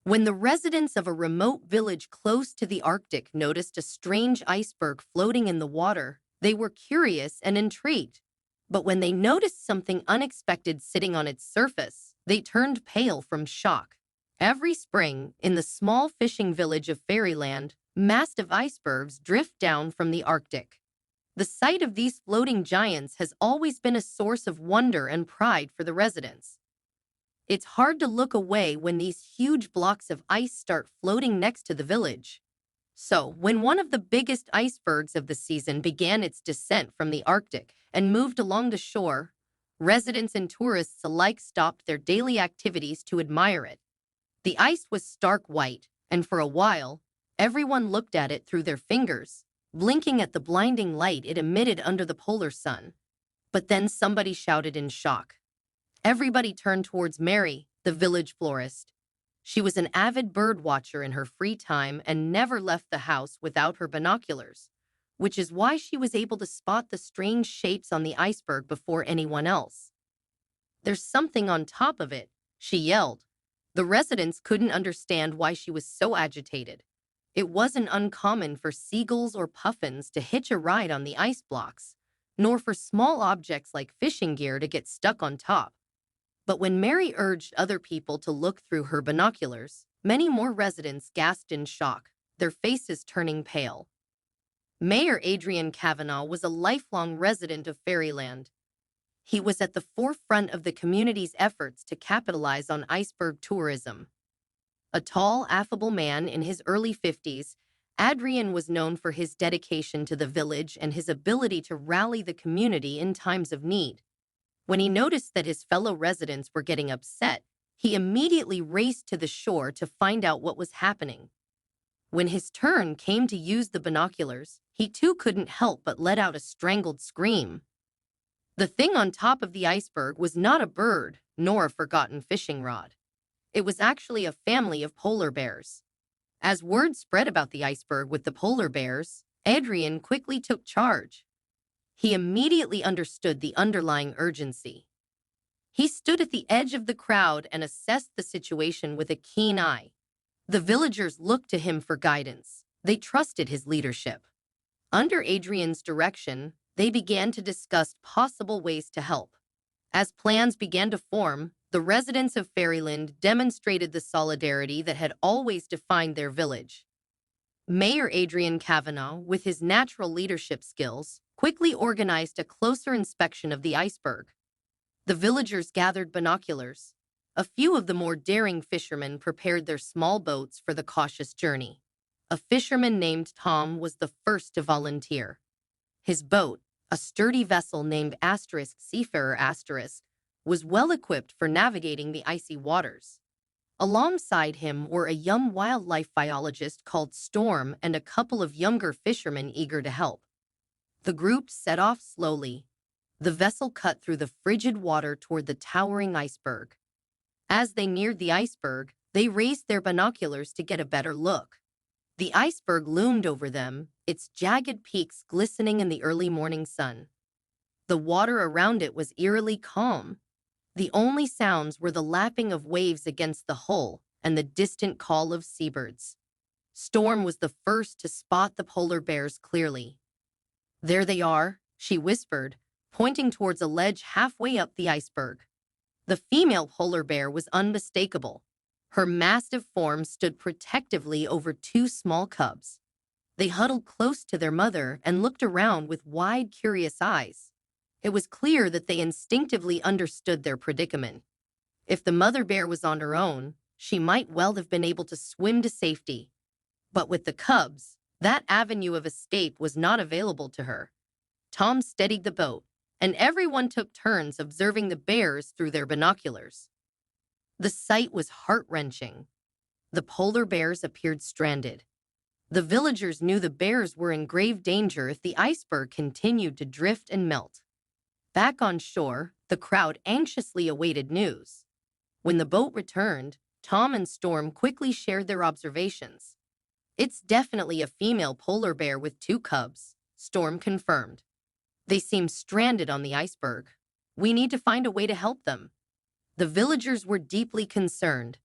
When the residents of a remote village close to the Arctic noticed a strange iceberg floating in the water, they were curious and intrigued. But when they noticed something unexpected sitting on its surface, they turned pale from shock. Every spring, in the small fishing village of Fairyland, massive icebergs drift down from the Arctic. The sight of these floating giants has always been a source of wonder and pride for the residents. It's hard to look away when these huge blocks of ice start floating next to the village. So, when one of the biggest icebergs of the season began its descent from the Arctic and moved along the shore, residents and tourists alike stopped their daily activities to admire it. The ice was stark white, and for a while, everyone looked at it through their fingers, blinking at the blinding light it emitted under the polar sun. But then somebody shouted in shock. Everybody turned towards Mary, the village florist. She was an avid bird watcher in her free time and never left the house without her binoculars, which is why she was able to spot the strange shapes on the iceberg before anyone else. "There's something on top of it," she yelled. The residents couldn't understand why she was so agitated. It wasn't uncommon for seagulls or puffins to hitch a ride on the ice blocks, nor for small objects like fishing gear to get stuck on top. But when Mary urged other people to look through her binoculars, many more residents gasped in shock, their faces turning pale. Mayor Adrian Kavanagh was a lifelong resident of Fairyland. He was at the forefront of the community's efforts to capitalize on iceberg tourism. A tall, affable man in his early 50s, Adrian was known for his dedication to the village and his ability to rally the community in times of need. When he noticed that his fellow residents were getting upset, he immediately raced to the shore to find out what was happening. When his turn came to use the binoculars, he too couldn't help but let out a strangled scream. The thing on top of the iceberg was not a bird, nor a forgotten fishing rod. It was actually a family of polar bears. As word spread about the iceberg with the polar bears, Adrian quickly took charge. He immediately understood the underlying urgency. He stood at the edge of the crowd and assessed the situation with a keen eye. The villagers looked to him for guidance. They trusted his leadership. Under Adrian's direction, they began to discuss possible ways to help. As plans began to form, the residents of Fairyland demonstrated the solidarity that had always defined their village. Mayor Adrian Kavanagh, with his natural leadership skills, quickly organized a closer inspection of the iceberg. The villagers gathered binoculars. A few of the more daring fishermen prepared their small boats for the cautious journey. A fisherman named Tom was the first to volunteer. His boat, a sturdy vessel named Seafarer was well equipped for navigating the icy waters. Alongside him were a young wildlife biologist called Storm and a couple of younger fishermen eager to help. The group set off slowly. The vessel cut through the frigid water toward the towering iceberg. As they neared the iceberg, they raised their binoculars to get a better look. The iceberg loomed over them, its jagged peaks glistening in the early morning sun. The water around it was eerily calm. The only sounds were the lapping of waves against the hull and the distant call of seabirds. Storm was the first to spot the polar bears clearly. "There they are," she whispered, pointing towards a ledge halfway up the iceberg. The female polar bear was unmistakable. Her massive form stood protectively over two small cubs. They huddled close to their mother and looked around with wide, curious eyes. It was clear that they instinctively understood their predicament. If the mother bear was on her own, she might well have been able to swim to safety. But with the cubs, that avenue of escape was not available to her. Tom steadied the boat, and everyone took turns observing the bears through their binoculars. The sight was heart-wrenching. The polar bears appeared stranded. The villagers knew the bears were in grave danger if the iceberg continued to drift and melt. Back on shore, the crowd anxiously awaited news. When the boat returned, Tom and Storm quickly shared their observations. "It's definitely a female polar bear with two cubs," Storm confirmed. "They seem stranded on the iceberg. We need to find a way to help them." The villagers were deeply concerned.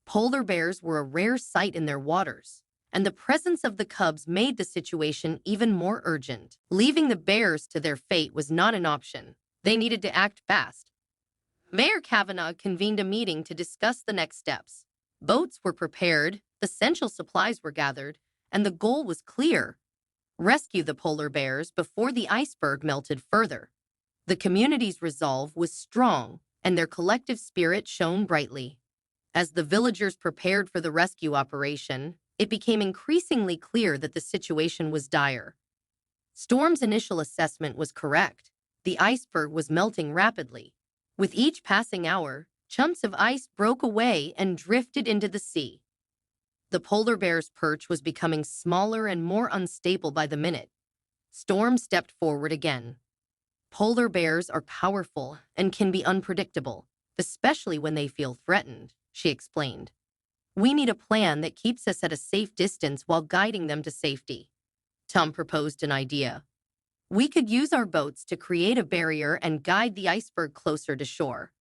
Polar bears were a rare sight in their waters, and the presence of the cubs made the situation even more urgent. Leaving the bears to their fate was not an option. They needed to act fast. Mayor Kavanaugh convened a meeting to discuss the next steps. Boats were prepared, essential supplies were gathered, and the goal was clear: rescue the polar bears before the iceberg melted further. The community's resolve was strong, and their collective spirit shone brightly. As the villagers prepared for the rescue operation, it became increasingly clear that the situation was dire. Storm's initial assessment was correct. The iceberg was melting rapidly. With each passing hour, chunks of ice broke away and drifted into the sea. The polar bear's perch was becoming smaller and more unstable by the minute. Storm stepped forward again. Polar bears are powerful and can be unpredictable, especially when they feel threatened, she explained. We need a plan that keeps us at a safe distance while guiding them to safety. Tom proposed an idea. We could use our boats to create a barrier and guide the iceberg closer to shore.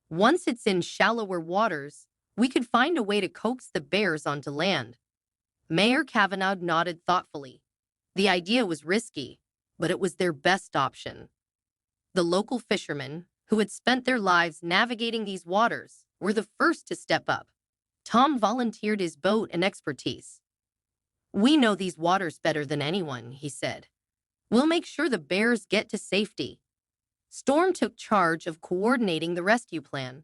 Once it's in shallower waters, we could find a way to coax the bears onto land. Mayor Kavanaugh nodded thoughtfully. The idea was risky, but it was their best option. The local fishermen, who had spent their lives navigating these waters, were the first to step up. Tom volunteered his boat and expertise. We know these waters better than anyone, he said. We'll make sure the bears get to safety. Storm took charge of coordinating the rescue plan.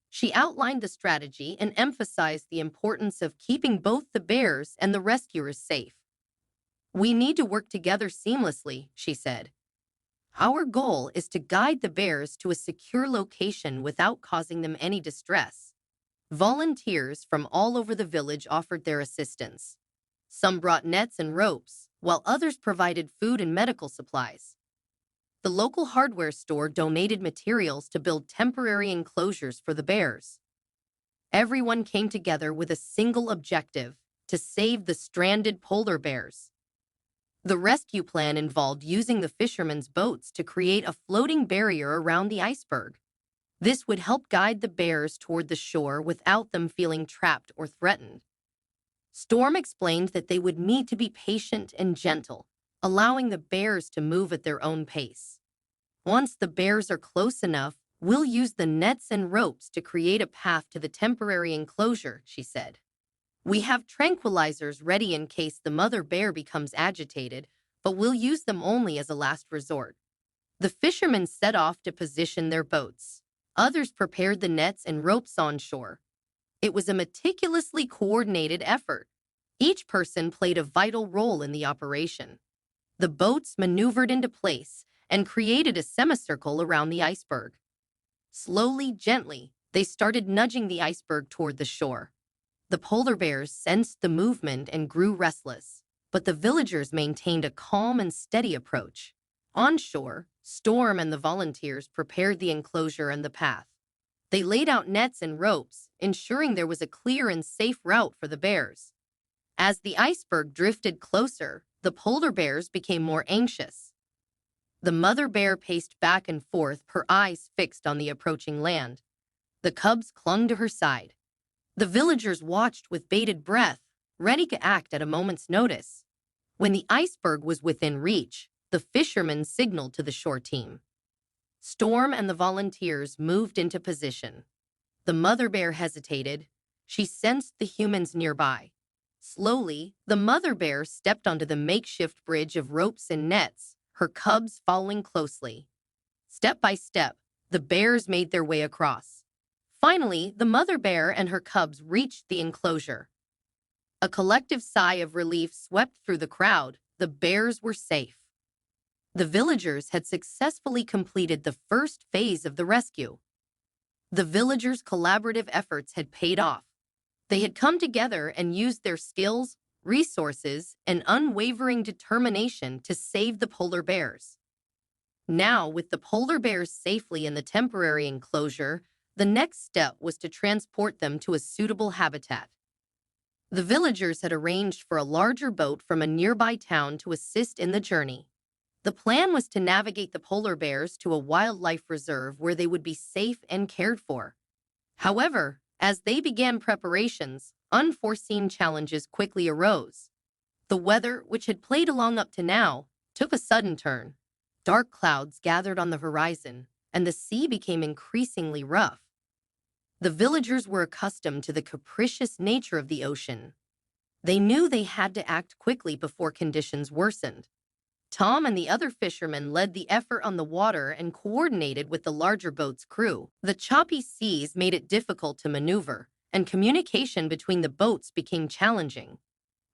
She outlined the strategy and emphasized the importance of keeping both the bears and the rescuers safe. We need to work together seamlessly, she said. Our goal is to guide the bears to a secure location without causing them any distress. Volunteers from all over the village offered their assistance. Some brought nets and ropes, while others provided food and medical supplies. The local hardware store donated materials to build temporary enclosures for the bears. Everyone came together with a single objective: to save the stranded polar bears. The rescue plan involved using the fishermen's boats to create a floating barrier around the iceberg. This would help guide the bears toward the shore without them feeling trapped or threatened. Storm explained that they would need to be patient and gentle, allowing the bears to move at their own pace. Once the bears are close enough, we'll use the nets and ropes to create a path to the temporary enclosure, she said. We have tranquilizers ready in case the mother bear becomes agitated, but we'll use them only as a last resort. The fishermen set off to position their boats. Others prepared the nets and ropes on shore. It was a meticulously coordinated effort. Each person played a vital role in the operation. The boats maneuvered into place and created a semicircle around the iceberg. Slowly, gently, they started nudging the iceberg toward the shore. The polar bears sensed the movement and grew restless, but the villagers maintained a calm and steady approach. On shore, Storm and the volunteers prepared the enclosure and the path. They laid out nets and ropes, ensuring there was a clear and safe route for the bears. As the iceberg drifted closer, the polar bears became more anxious. The mother bear paced back and forth, her eyes fixed on the approaching land. The cubs clung to her side. The villagers watched with bated breath, ready to act at a moment's notice. When the iceberg was within reach, the fishermen signaled to the shore team. Storm and the volunteers moved into position. The mother bear hesitated. She sensed the humans nearby. Slowly, the mother bear stepped onto the makeshift bridge of ropes and nets, her cubs following closely. Step by step, the bears made their way across. Finally, the mother bear and her cubs reached the enclosure. A collective sigh of relief swept through the crowd. The bears were safe. The villagers had successfully completed the first phase of the rescue. The villagers' collaborative efforts had paid off. They had come together and used their skills, resources, and unwavering determination to save the polar bears. Now, with the polar bears safely in the temporary enclosure, the next step was to transport them to a suitable habitat. The villagers had arranged for a larger boat from a nearby town to assist in the journey. The plan was to navigate the polar bears to a wildlife reserve where they would be safe and cared for. However, As they began preparations, unforeseen challenges quickly arose. The weather, which had played along up to now, took a sudden turn. Dark clouds gathered on the horizon, and the sea became increasingly rough. The villagers were accustomed to the capricious nature of the ocean. They knew they had to act quickly before conditions worsened. Tom and the other fishermen led the effort on the water and coordinated with the larger boat's crew. The choppy seas made it difficult to maneuver, and communication between the boats became challenging.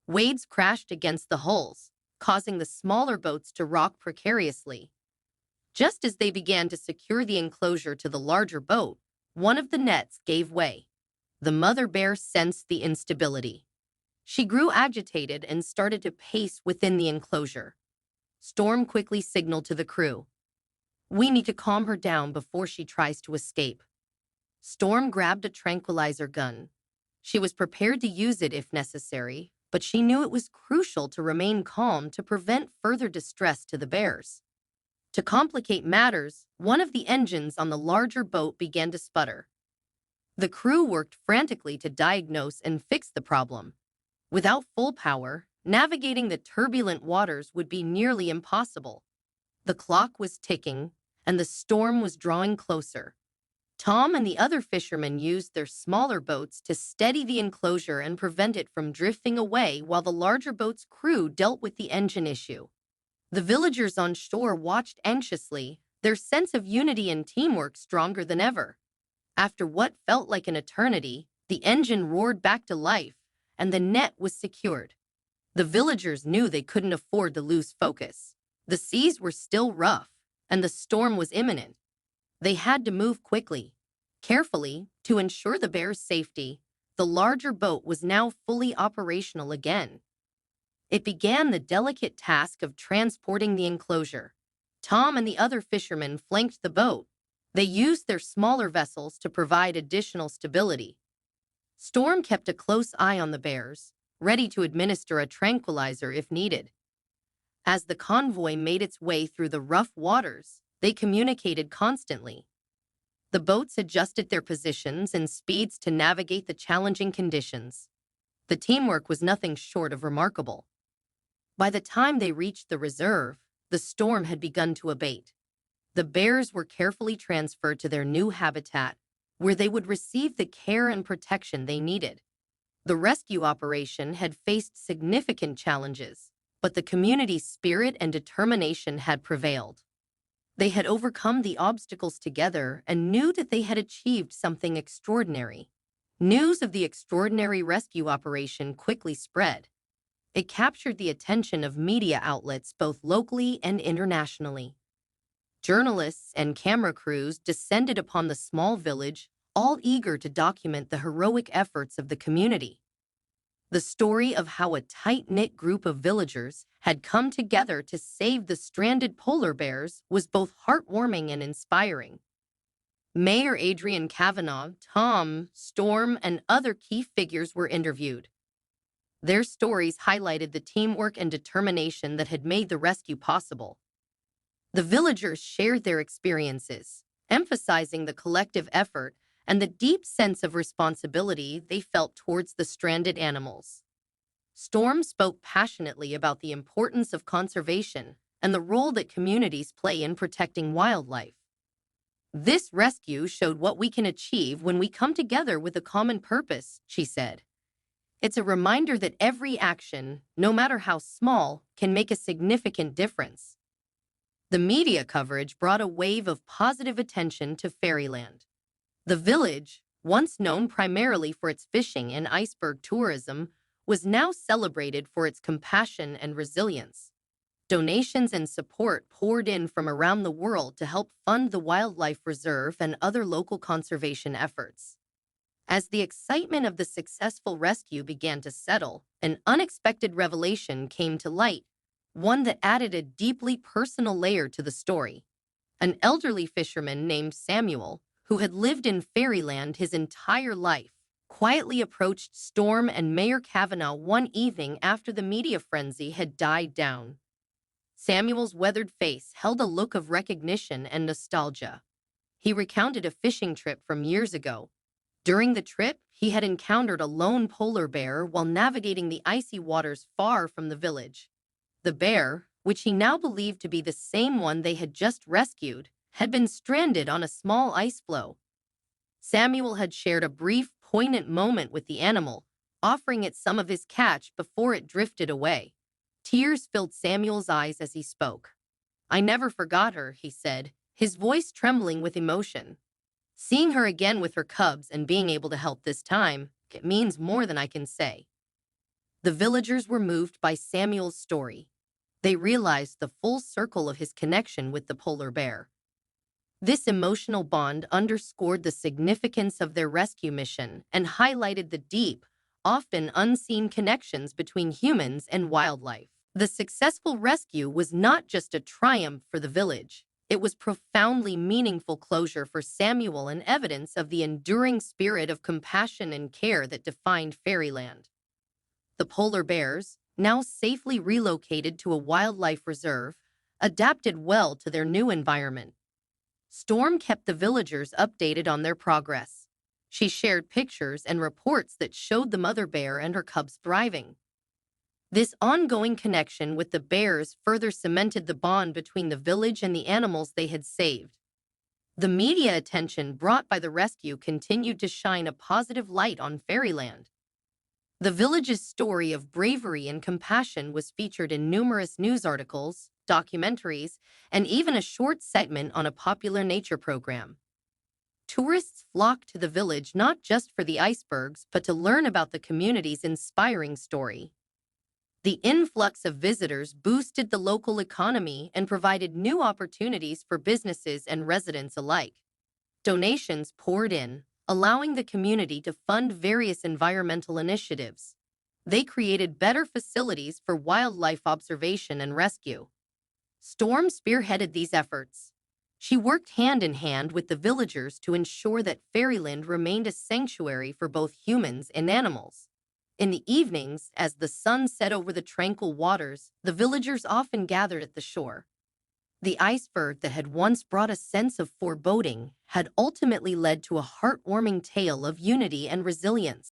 Waves crashed against the hulls, causing the smaller boats to rock precariously. Just as they began to secure the enclosure to the larger boat, one of the nets gave way. The mother bear sensed the instability. She grew agitated and started to pace within the enclosure. Storm quickly signaled to the crew, "We need to calm her down before she tries to escape." Storm grabbed a tranquilizer gun. She was prepared to use it if necessary, but she knew it was crucial to remain calm to prevent further distress to the bears. To complicate matters, one of the engines on the larger boat began to sputter. The crew worked frantically to diagnose and fix the problem. Without full power, navigating the turbulent waters would be nearly impossible. The clock was ticking, and the storm was drawing closer. Tom and the other fishermen used their smaller boats to steady the enclosure and prevent it from drifting away while the larger boat's crew dealt with the engine issue. The villagers on shore watched anxiously, their sense of unity and teamwork stronger than ever. After what felt like an eternity, the engine roared back to life, and the net was secured. The villagers knew they couldn't afford to lose focus. The seas were still rough, and the storm was imminent. They had to move quickly, carefully, to ensure the bears' safety. The larger boat was now fully operational again. It began the delicate task of transporting the enclosure. Tom and the other fishermen flanked the boat. They used their smaller vessels to provide additional stability. Storm kept a close eye on the bears, ready to administer a tranquilizer if needed. As the convoy made its way through the rough waters, they communicated constantly. The boats adjusted their positions and speeds to navigate the challenging conditions. The teamwork was nothing short of remarkable. By the time they reached the reserve, the storm had begun to abate. The bears were carefully transferred to their new habitat, where they would receive the care and protection they needed. The rescue operation had faced significant challenges, but the community's spirit and determination had prevailed. They had overcome the obstacles together and knew that they had achieved something extraordinary. News of the extraordinary rescue operation quickly spread. It captured the attention of media outlets both locally and internationally. Journalists and camera crews descended upon the small village, all eager to document the heroic efforts of the community. The story of how a tight-knit group of villagers had come together to save the stranded polar bears was both heartwarming and inspiring. Mayor Adrian Kavanaugh, Tom, Storm, and other key figures were interviewed. Their stories highlighted the teamwork and determination that had made the rescue possible. The villagers shared their experiences, emphasizing the collective effort and the deep sense of responsibility they felt towards the stranded animals. Storm spoke passionately about the importance of conservation and the role that communities play in protecting wildlife. "This rescue showed what we can achieve when we come together with a common purpose," she said. "It's a reminder that every action, no matter how small, can make a significant difference." The media coverage brought a wave of positive attention to Fairyland. The village, once known primarily for its fishing and iceberg tourism, was now celebrated for its compassion and resilience. Donations and support poured in from around the world to help fund the wildlife reserve and other local conservation efforts. As the excitement of the successful rescue began to settle, an unexpected revelation came to light, one that added a deeply personal layer to the story. An elderly fisherman named Samuel, who had lived in Fairyland his entire life, quietly approached Storm and Mayor Kavanaugh one evening after the media frenzy had died down. Samuel's weathered face held a look of recognition and nostalgia. He recounted a fishing trip from years ago, During the trip, he had encountered a lone polar bear while navigating the icy waters far from the village. The bear, which he now believed to be the same one they had just rescued, had been stranded on a small ice floe. Samuel had shared a brief, poignant moment with the animal, offering it some of his catch before it drifted away. Tears filled Samuel's eyes as he spoke. "I never forgot her," he said, his voice trembling with emotion. "Seeing her again with her cubs and being able to help this time, it means more than I can say." The villagers were moved by Samuel's story. They realized the full circle of his connection with the polar bear. This emotional bond underscored the significance of their rescue mission and highlighted the deep, often unseen connections between humans and wildlife. The successful rescue was not just a triumph for the village. It was profoundly meaningful closure for Samuel and evidence of the enduring spirit of compassion and care that defined fairyland. The polar bears, now safely relocated to a wildlife reserve, adapted well to their new environment. Storm kept the villagers updated on their progress. She shared pictures and reports that showed the mother bear and her cubs thriving. This ongoing connection with the bears further cemented the bond between the village and the animals they had saved. The media attention brought by the rescue continued to shine a positive light on fairyland. The village's story of bravery and compassion was featured in numerous news articles, documentaries, and even a short segment on a popular nature program. Tourists flocked to the village not just for the icebergs, but to learn about the community's inspiring story. The influx of visitors boosted the local economy and provided new opportunities for businesses and residents alike. Donations poured in, allowing the community to fund various environmental initiatives. They created better facilities for wildlife observation and rescue. Storm spearheaded these efforts. She worked hand in hand with the villagers to ensure that fairyland remained a sanctuary for both humans and animals. In the evenings, as the sun set over the tranquil waters, the villagers often gathered at the shore. The iceberg that had once brought a sense of foreboding had ultimately led to a heartwarming tale of unity and resilience.